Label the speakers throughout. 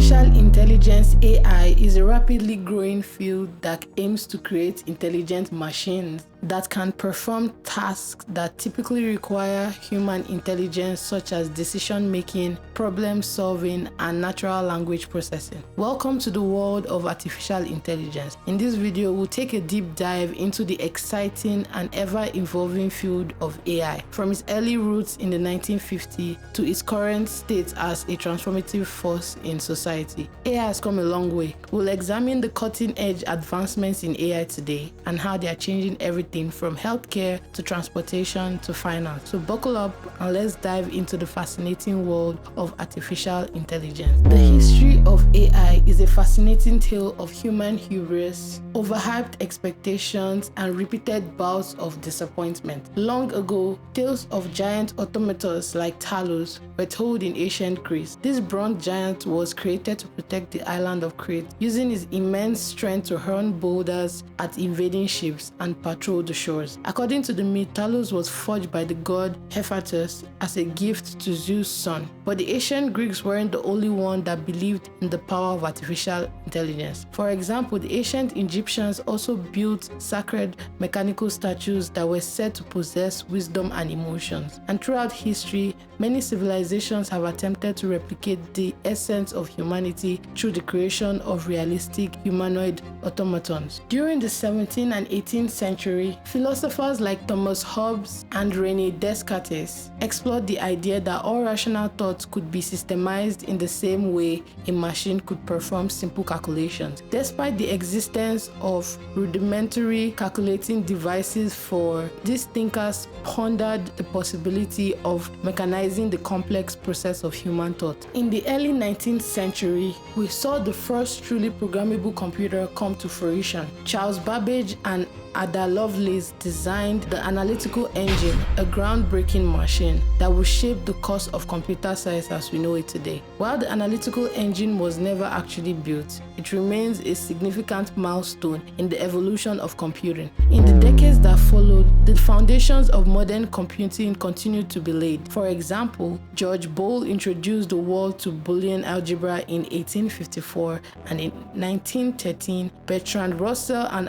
Speaker 1: Artificial intelligence (AI) is a rapidly growing field that aims to create intelligent machines that can perform tasks that typically require human intelligence, such as decision-making, problem-solving, and natural language processing. Welcome to the world of artificial intelligence. In this video, we'll take a deep dive into the exciting and ever-evolving field of AI, from its early roots in the 1950s to its current state as a transformative force in society. AI has come a long way. We'll examine the cutting-edge advancements in AI today and how they are changing everything from healthcare to transportation to finance. So buckle up and let's dive into the fascinating world of artificial intelligence. The history of AI is a fascinating tale of human hubris, overhyped expectations, and repeated bouts of disappointment. Long ago, tales of giant automatons like Talos were told in ancient Greece. This bronze giant was created to protect the island of Crete, using his immense strength to hurl boulders at invading ships and patrol the shores. According to the myth, Talos was forged by the god Hephaestus as a gift to Zeus' son. But the ancient Greeks weren't the only ones that believed in the power of artificial intelligence. For example, the ancient Egyptians also built sacred mechanical statues that were said to possess wisdom and emotions. And throughout history, many civilizations have attempted to replicate the essence of humanity through the creation of realistic humanoid automatons. During the 17th and 18th century, philosophers like Thomas Hobbes and René Descartes explored the idea that all rational thoughts could be systemized in the same way a machine could perform simple calculations. Despite the existence of rudimentary calculating devices these thinkers pondered the possibility of mechanizing the complex process of human thought. In the early 19th century, we saw the first truly programmable computer come to fruition. Charles Babbage and Ada Lovelace designed the analytical engine, a groundbreaking machine that would shape the course of computer science as we know it today. While the analytical engine was never actually built, it remains a significant milestone in the evolution of computing. In the decades that followed, the foundations of modern computing continued to be laid. For example, George Boole introduced the world to Boolean algebra in 1854, and in 1913, Bertrand Russell and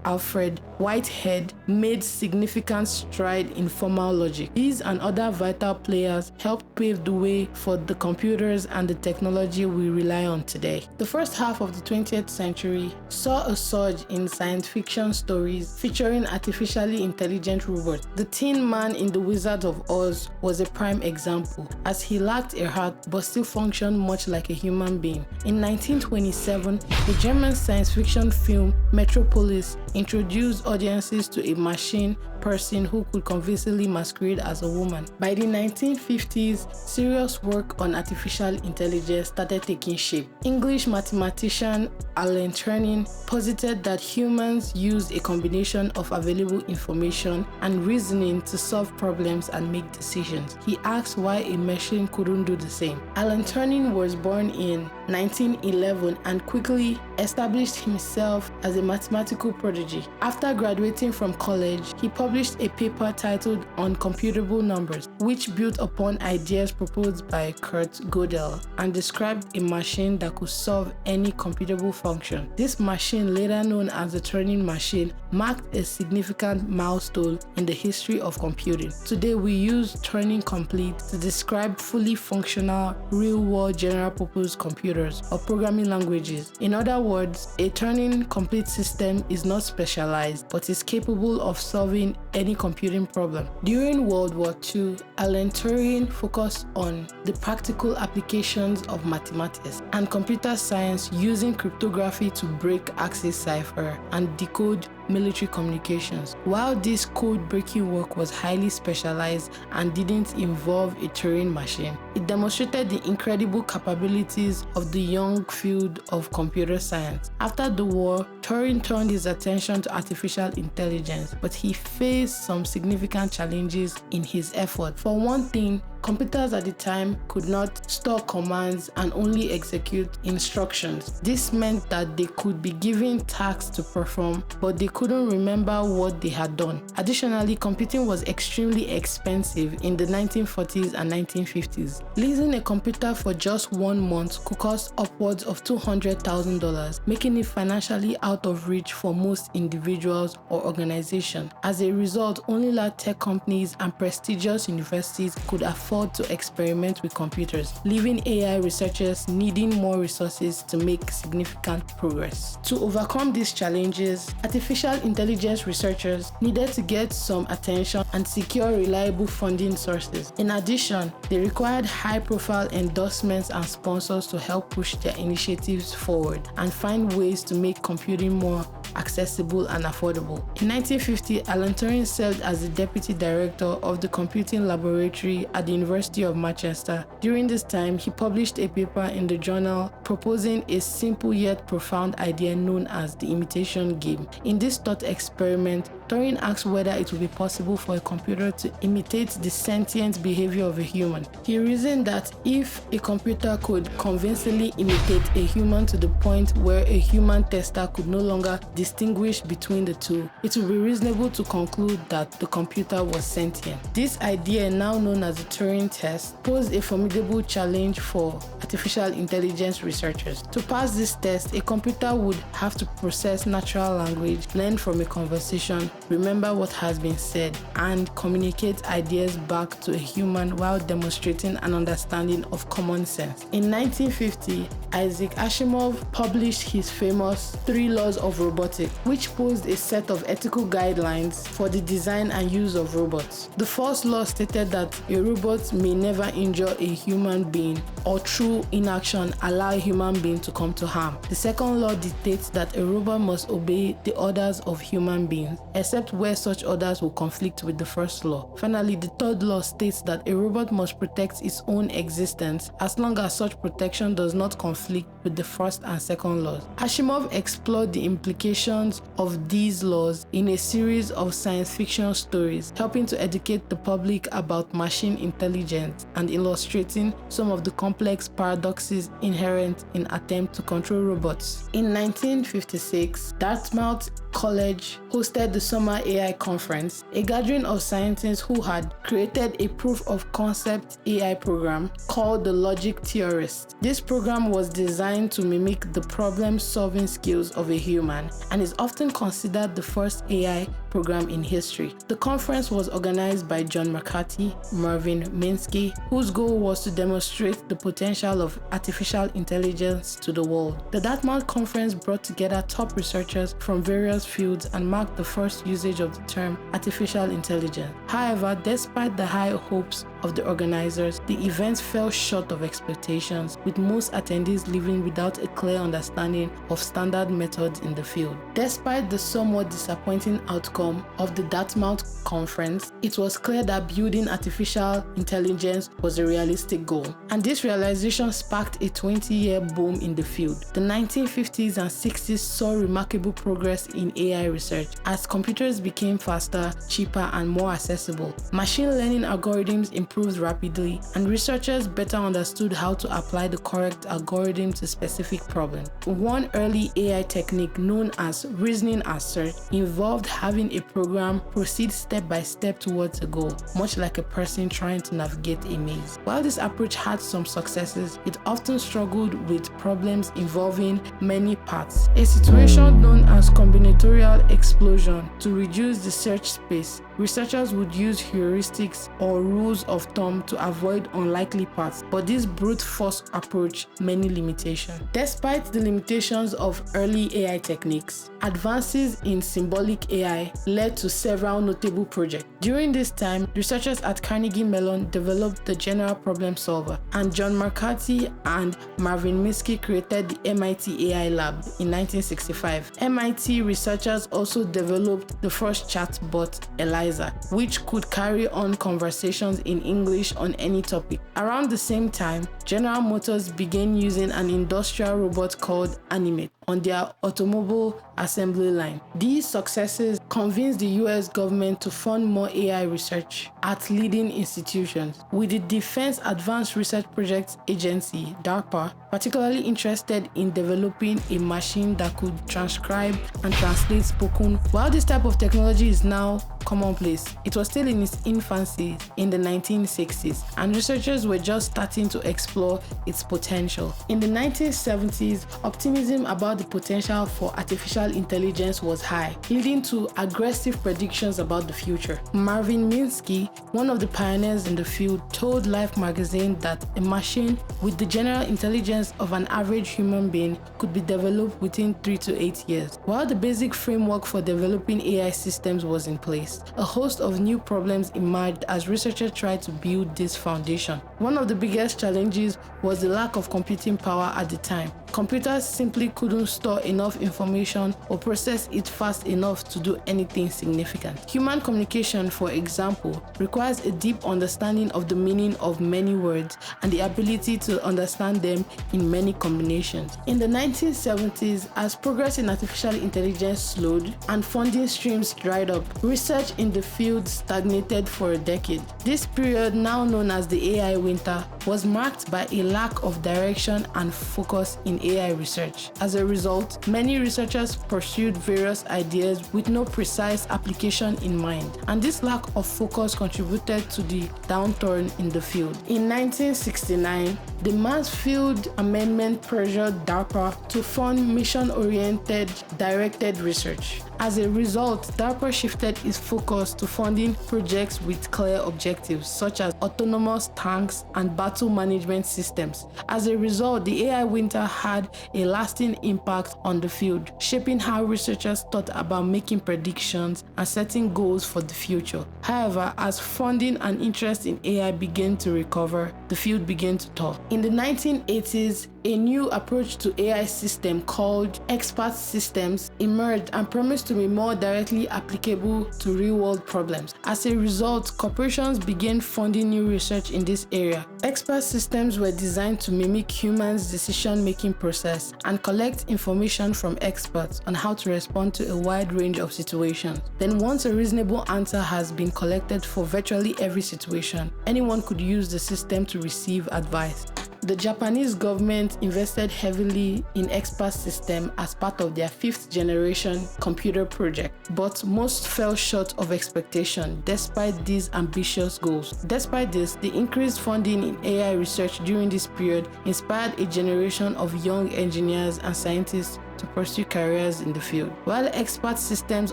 Speaker 1: Alfred Whitehead made significant strides in formal logic. These and other vital players helped pave the way for the computers and the technology we rely on today. The first half of the 20th century saw a surge in science fiction stories featuring artificially intelligent robots. The Tin Man in The Wizard of Oz was a prime example, as he lacked a heart but still functioned much like a human being. In 1927, the German science fiction film Metropolis introduced audiences to a machine person who could convincingly masquerade as a woman. By the 1950s, serious work on artificial intelligence started taking shape. English mathematician Alan Turing posited that humans use a combination of available information and reasoning to solve problems and make decisions. He asked why a machine couldn't do the same. Alan Turing was born in 1911 and quickly established himself as a mathematical prodigy. After graduating from college, he published a paper titled On Computable Numbers, which built upon ideas proposed by Kurt Gödel and described a machine that could solve any computable function. This machine, later known as the Turing machine, marked a significant milestone in the history of computing. Today, we use Turing Complete to describe fully functional, real-world general-purpose computers or programming languages. In other words, a Turing Complete system is not specialized, but is capable of solving any computing problem. During World War II, Alan Turing focused on the practical applications of mathematics and computer science using cryptography to break Axis cipher and decode military communications. While this code-breaking work was highly specialized and didn't involve a Turing machine, it demonstrated the incredible capabilities of the young field of computer science. After the war, Turing turned his attention to artificial intelligence, but he faced some significant challenges in his effort. For one thing, computers at the time could not store commands and only execute instructions. This meant that they could be given tasks to perform, but they couldn't remember what they had done. Additionally, computing was extremely expensive in the 1940s and 1950s. Leasing a computer for just 1 month could cost upwards of $200,000, making it financially out of reach for most individuals or organizations. As a result, only large tech companies and prestigious universities could afford to experiment with computers, leaving AI researchers needing more resources to make significant progress. To overcome these challenges, artificial intelligence researchers needed to get some attention and secure reliable funding sources. In addition, they required high-profile endorsements and sponsors to help push their initiatives forward and find ways to make computing more accessible and affordable. In 1950, Alan Turing served as the deputy director of the computing laboratory at the University of Manchester. During this time, he published a paper in the journal proposing a simple yet profound idea known as the imitation game. In this thought experiment, Turing asked whether it would be possible for a computer to imitate the sentient behavior of a human. He reasoned that if a computer could convincingly imitate a human to the point where a human tester could no longer distinguish between the two, it would be reasonable to conclude that the computer was sentient. This idea, now known as the Turing test, posed a formidable challenge for artificial intelligence researchers. To pass this test, a computer would have to process natural language, learn from a conversation, remember what has been said, and communicate ideas back to a human while demonstrating an understanding of common sense. In 1950, Isaac Asimov published his famous 3 Laws of Robotics, which posed a set of ethical guidelines for the design and use of robots. The first law stated that a robot may never injure a human being or through inaction allow a human being to come to harm. The second law dictates that a robot must obey the orders of human beings, except where such orders will conflict with the first law. Finally, the third law states that a robot must protect its own existence as long as such protection does not conflict with the first and second laws. Asimov explored the implications of these laws in a series of science fiction stories, helping to educate the public about machine intelligence and illustrating some of the complex paradoxes inherent in attempts to control robots. In 1956, Dartmouth College hosted the Summer AI Conference, a gathering of scientists who had created a proof-of-concept AI program called the Logic Theorist. This program was designed to mimic the problem-solving skills of a human and is often considered the first AI program in history. The conference was organized by John McCarthy, Marvin Minsky, whose goal was to demonstrate the potential of artificial intelligence to the world. The Dartmouth Conference brought together top researchers from various fields and marked the first usage of the term artificial intelligence. However, despite the high hopes of the organizers, the event fell short of expectations, with most attendees leaving without a clear understanding of standard methods in the field. Despite the somewhat disappointing outcome of the Dartmouth Conference, it was clear that building artificial intelligence was a realistic goal, and this realization sparked a 20-year boom in the field. The 1950s and 60s saw remarkable progress in AI research as computers became faster, cheaper, and more accessible. Machine learning algorithms improved rapidly, and researchers better understood how to apply the correct algorithm to specific problems. One early AI technique, known as reasoning as search, involved having a program proceed step by step towards a goal, much like a person trying to navigate a maze. While this approach had some successes, it often struggled with problems involving many paths, a situation known as combinatorial explosion. To reduce the search space, researchers would use heuristics or rules of thumb to avoid unlikely paths, but this brute force approach many limitations. Despite the limitations of early AI techniques, advances in symbolic AI led to several notable projects. During this time, researchers at Carnegie Mellon developed the General Problem Solver, and John McCarthy and Marvin Minsky created the MIT AI Lab in 1965. MIT researchers also developed the first chatbot, Eliza, which could carry on conversations in English on any topic. Around the same time, General Motors began using an industrial robot called Animate on their automobile assembly line. These successes convinced the US government to fund more AI research at leading institutions, with the Defense Advanced Research Projects Agency, DARPA, particularly interested in developing a machine that could transcribe and translate spoken. While this type of technology is now commonplace, it was still in its infancy in the 1960s, and researchers were just starting to explore its potential. In the 1970s, optimism about the potential for artificial intelligence was high, leading to aggressive predictions about the future. Marvin Minsky, one of the pioneers in the field, told Life magazine that a machine with the general intelligence of an average human being could be developed within 3 to 8 years. While the basic framework for developing AI systems was in place, a host of new problems emerged as researchers tried to build this foundation. One of the biggest challenges was the lack of computing power at the time. Computers simply couldn't store enough information or process it fast enough to do anything significant. Human communication, for example, requires a deep understanding of the meaning of many words and the ability to understand them in many combinations. In the 1970s, as progress in artificial intelligence slowed and funding streams dried up, research in the field stagnated for a decade. This period, now known as the AI winter, was marked by a lack of direction and focus in AI research. As a result, many researchers pursued various ideas with no precise application in mind, and this lack of focus contributed to the downturn in the field. In 1969, the Mansfield Amendment pressured DARPA to fund mission-oriented, directed research. As a result, DARPA shifted its focus to funding projects with clear objectives, such as autonomous tanks and battle management systems. As a result, the AI winter had a lasting impact on the field, shaping how researchers thought about making predictions and setting goals for the future. However, as funding and interest in AI began to recover, the field began to thaw. In the 1980s, a new approach to AI system called expert systems emerged and promised to be more directly applicable to real-world problems. As a result, corporations began funding new research in this area. Expert systems were designed to mimic humans' decision-making process and collect information from experts on how to respond to a wide range of situations. Then, once a reasonable answer has been collected for virtually every situation, anyone could use the system to receive advice. The Japanese government invested heavily in expert system as part of their 5th generation computer project, but most fell short of expectation despite these ambitious goals. Despite this, the increased funding in AI research during this period inspired a generation of young engineers and scientists to pursue careers in the field. While expert systems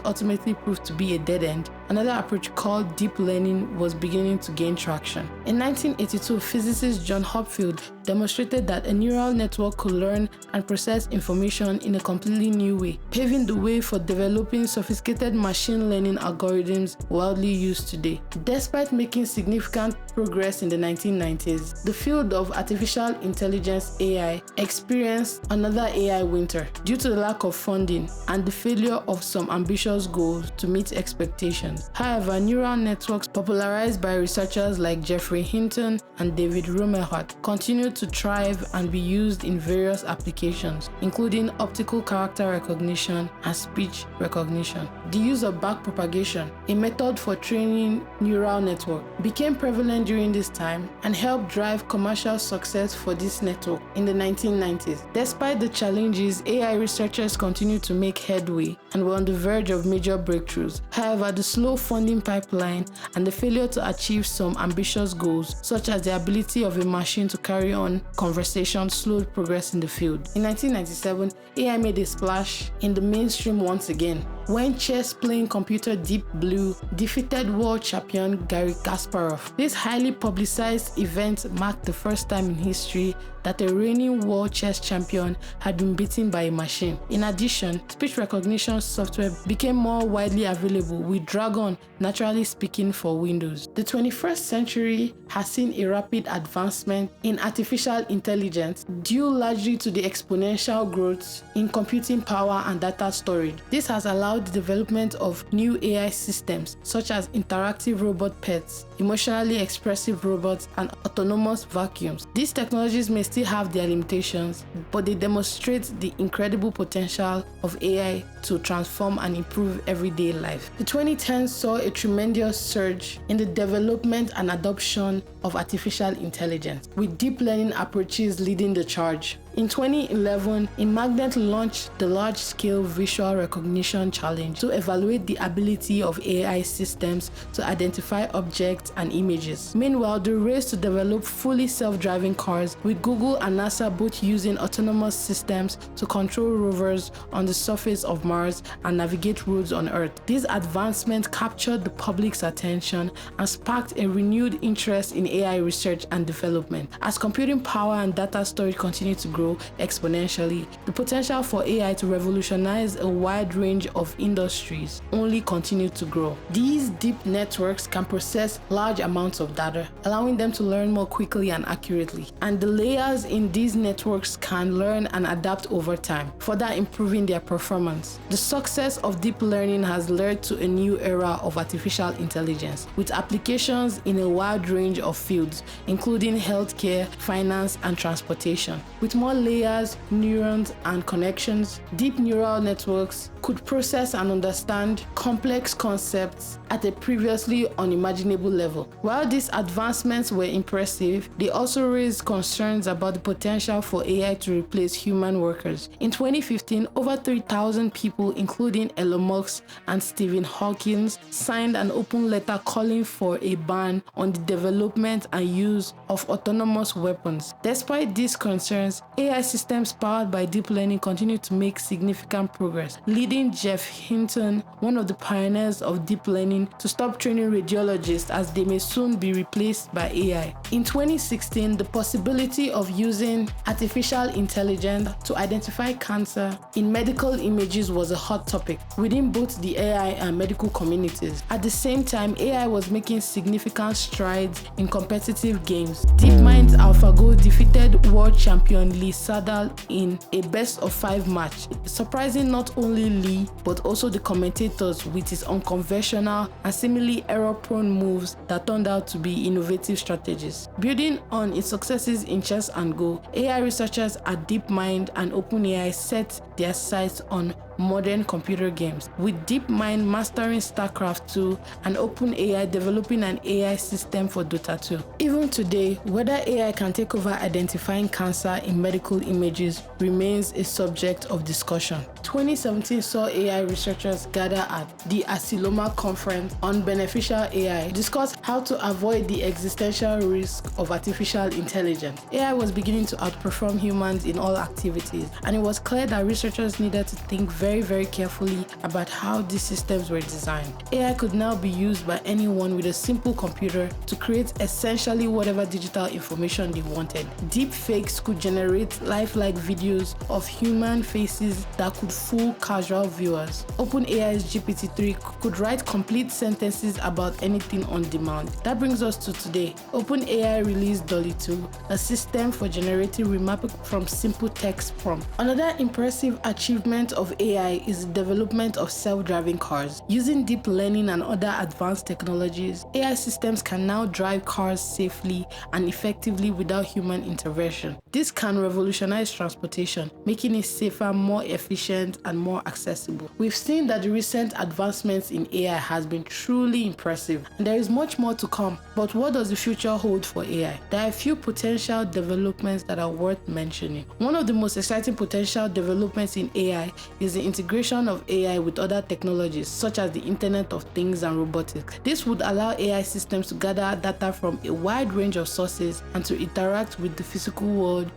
Speaker 1: ultimately proved to be a dead end, another approach called deep learning was beginning to gain traction. In 1982, physicist John Hopfield demonstrated that a neural network could learn and process information in a completely new way, paving the way for developing sophisticated machine learning algorithms widely used today. Despite making significant progress in the 1990s, the field of artificial intelligence (AI) experienced another AI winter due to the lack of funding and the failure of some ambitious goals to meet expectations. However, neural networks popularized by researchers like Geoffrey Hinton and David Rumelhart continued to thrive and be used in various applications, including optical character recognition and speech recognition. The use of backpropagation, a method for training neural network, became prevalent during this time and helped drive commercial success for this network in the 1990s. Despite the challenges, AI researchers continued to make headway and were on the verge of major breakthroughs. However, the slow funding pipeline and the failure to achieve some ambitious goals, such as the ability of a machine to carry on conversation, slowed progress in the field. In 1997, AI made a splash in the mainstream once again, when chess-playing computer Deep Blue defeated world champion Garry Kasparov. This highly publicized event marked the first time in history that a reigning world chess champion had been beaten by a machine. In addition, speech recognition software became more widely available, with Dragon naturally speaking for Windows. The 21st century has seen a rapid advancement in artificial intelligence due largely to the exponential growth in computing power and data storage. This has allowed the development of new AI systems such as interactive robot pets, emotionally expressive robots, and autonomous vacuums. These technologies may still have their limitations, but they demonstrate the incredible potential of AI to transform and improve everyday life. The 2010s saw a tremendous surge in the development and adoption of artificial intelligence, with deep learning approaches leading the charge. In 2011, Imagnet launched the Large-Scale Visual Recognition Challenge to evaluate the ability of AI systems to identify objects and images. Meanwhile, the race to develop fully self-driving cars, with Google and NASA both using autonomous systems to control rovers on the surface of Mars and navigate roads on Earth. These advancements captured the public's attention and sparked a renewed interest in AI research and development. As computing power and data storage continue to grow exponentially, the potential for AI to revolutionize a wide range of industries only continue to grow. These deep networks can process large amounts of data, allowing them to learn more quickly and accurately. And the layers in these networks can learn and adapt over time, further improving their performance. The success of deep learning has led to a new era of artificial intelligence, with applications in a wide range of fields, including healthcare, finance, and transportation. With more layers, neurons, and connections, deep neural networks could process and understand complex concepts at a previously unimaginable level. While these advancements were impressive, they also raised concerns about the potential for AI to replace human workers. In 2015, over 3,000 people, including Elon Musk and Stephen Hawking, signed an open letter calling for a ban on the development and use of autonomous weapons. Despite these concerns, AI systems powered by deep learning continue to make significant progress, leading Jeff Hinton, one of the pioneers of deep learning, to stop training radiologists as they may soon be replaced by AI. In 2016, the possibility of using artificial intelligence to identify cancer in medical images was a hot topic within both the AI and medical communities. At the same time, AI was making significant strides in competitive games. DeepMind's AlphaGo defeated world champion Lee Sedol in a best-of-5 match, surprising not only Lee but also the commentators with his unconventional and seemingly error-prone moves that turned out to be innovative strategies. Building on its successes in chess and Go, AI researchers at DeepMind and OpenAI set their sights on modern computer games, with DeepMind mastering StarCraft 2 and OpenAI developing an AI system for Dota 2. Even today, whether AI can take over identifying cancer in medical images remains a subject of discussion. 2017 saw AI researchers gather at the Asilomar Conference on Beneficial AI discuss how to avoid the existential risk of artificial intelligence. AI was beginning to outperform humans in all activities, and it was clear that researchers needed to think very carefully about how these systems were designed. AI could now be used by anyone with a simple computer to create essentially whatever digital information they wanted. Deepfakes could generate lifelike videos of human faces that could fool casual viewers. OpenAI's GPT-3 could write complete sentences about anything on demand. That brings us to today. OpenAI released DALL-E 2, a system for generating remapping from simple text prompts. Another impressive achievement of AI is the development of self-driving cars. Using deep learning and other advanced technologies, AI systems can now drive cars safely and effectively without human intervention. This can revolutionize transportation, making it safer, more efficient, and more accessible. We've seen that the recent advancements in AI has been truly impressive, and there is much more to come. But what does the future hold for AI? There are a few potential developments that are worth mentioning. One of the most exciting potential developments in AI is the integration of AI with other technologies such as the Internet of Things and robotics. This would allow AI systems to gather data from a wide range of sources and to interact with the physical world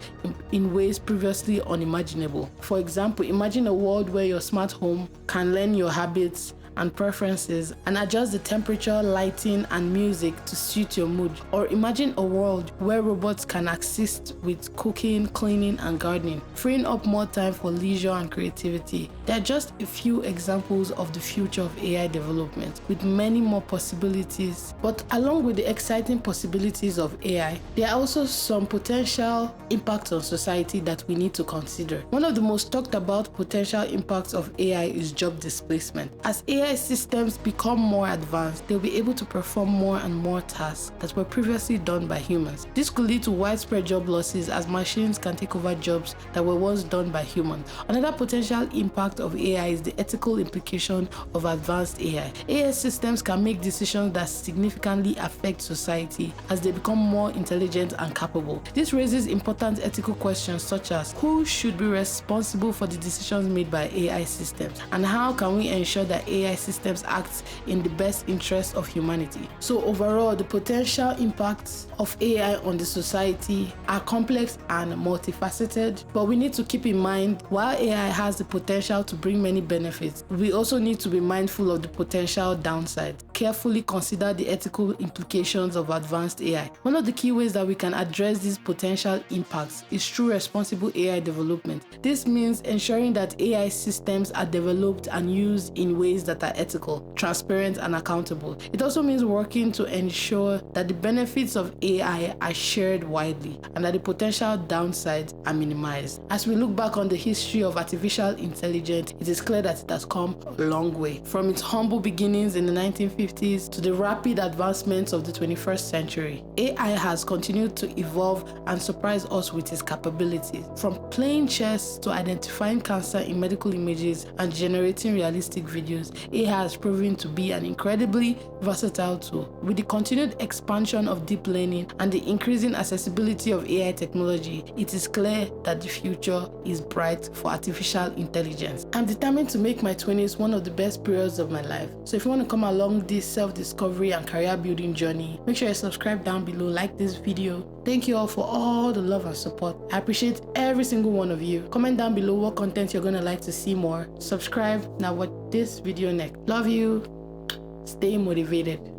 Speaker 1: in ways previously unimaginable. For example, imagine a world where your smart home can learn your habits and preferences and adjust the temperature, lighting, and music to suit your mood. Or imagine a world where robots can assist with cooking, cleaning, and gardening, freeing up more time for leisure and creativity. There are just a few examples of the future of AI development, with many more possibilities. But along with the exciting possibilities of AI, there are also some potential impacts on society that we need to consider. One of the most talked about potential impacts of AI is job displacement. As AI systems become more advanced, they'll be able to perform more and more tasks that were previously done by humans. This could lead to widespread job losses as machines can take over jobs that were once done by humans. Another potential impact of AI is the ethical implication of advanced AI. AI systems can make decisions that significantly affect society as they become more intelligent and capable. This raises important ethical questions such as who should be responsible for the decisions made by AI systems, and how can we ensure that AI systems act in the best interest of humanity. So overall, the potential impacts of AI on the society are complex and multifaceted, but we need to keep in mind while AI has the potential to bring many benefits, we also need to be mindful of the potential downside. Carefully consider the ethical implications of advanced AI. One of the key ways that we can address these potential impacts is through responsible AI development. This means ensuring that AI systems are developed and used in ways that are ethical, transparent, and accountable. It also means working to ensure that the benefits of AI are shared widely and that the potential downsides are minimized. As we look back on the history of artificial intelligence, it is clear that it has come a long way. From its humble beginnings in the 1950s to the rapid advancements of the 21st century, AI has continued to evolve and surprise us with its capabilities. From playing chess to identifying cancer in medical images and generating realistic videos, AI has proven to be an incredibly versatile tool. With the continued expansion of deep learning and the increasing accessibility of AI technology, it is clear that the future is bright for artificial intelligence. I'm determined to make my 20s one of the best periods of my life. So if you want to come along this self-discovery and career building journey, make sure you subscribe down below, like this video. Thank you all for all the love and support. I appreciate every single one of you. Comment down below what content you're gonna like to see more. Subscribe. Now watch this video next. Love you. Stay motivated.